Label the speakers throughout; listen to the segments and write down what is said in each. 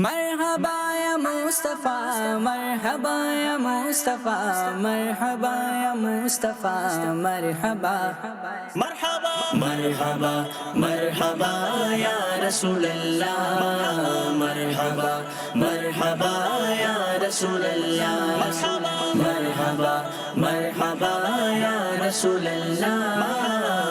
Speaker 1: مرحبا یا مصطفیٰ، مرحبا یا مصطفیٰ، مرحبا یا مصطفیٰ، مرحبا
Speaker 2: مرحبا
Speaker 1: مرحبا مرحبا یا رسول اللہ، مرحبا مرحبا یا رسول اللہ، مرحبا مرحبا یا رسول اللہ،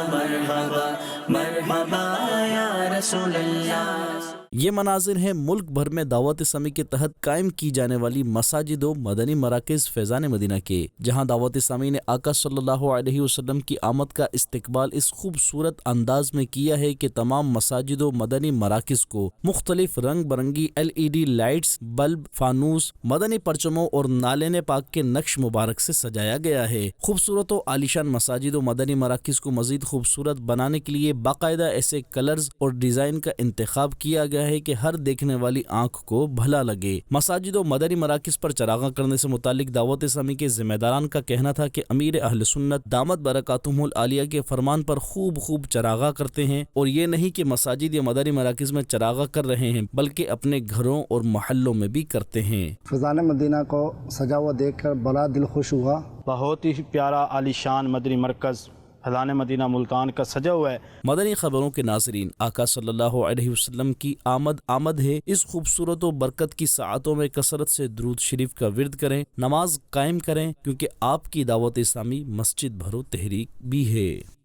Speaker 1: مرحبا مرحبا یا رسول اللہ۔
Speaker 3: یہ مناظر ہیں ملک بھر میں دعوت اسلامی کے تحت قائم کی جانے والی مساجد و مدنی مراکز فیضان مدینہ کے، جہاں دعوت اسلامی نے آقا صلی اللہ علیہ وسلم کی آمد کا استقبال اس خوبصورت انداز میں کیا ہے کہ تمام مساجد و مدنی مراکز کو مختلف رنگ برنگی LED لائٹس، بلب، فانوس، مدنی پرچموں اور نالین پاک کے نقش مبارک سے سجایا گیا ہے۔ خوبصورت و عالیشان مساجد و مدنی مراکز کو مزید خوبصورت بنانے کے لیے باقاعدہ ایسے کلرز اور ڈیزائن کا انتخاب کیا گیا ہے کہ ہر دیکھنے والی آنکھ کو بھلا لگے۔ مساجد و مدنی مراکز پر چراغاں کرنے سے متعلق دعوت اسلامی کے ذمہ داران کا کہنا تھا کہ امیر اہل سنت دامت برکاتہم العالیہ کے فرمان پر خوب چراغاں کرتے ہیں، اور یہ نہیں کہ مساجد یا مدنی مراکز میں چراغاں کر رہے ہیں بلکہ اپنے گھروں اور محلوں میں بھی کرتے ہیں۔
Speaker 4: فیضان مدینہ کو سجا ہوا دیکھ کر بڑا دل خوش ہوا۔
Speaker 2: بہت ہی پیارا عالیشان مدنی مرکز فیضان مدینہ ملتان کا سجا ہوا ہے۔
Speaker 3: مدنی خبروں کے ناظرین، آقا صلی اللہ علیہ وسلم کی آمد ہے۔ اس خوبصورت و برکت کی ساعتوں میں کثرت سے درود شریف کا ورد کریں، نماز قائم کریں، کیونکہ آپ کی دعوت اسلامی مسجد بھرو تحریک بھی ہے۔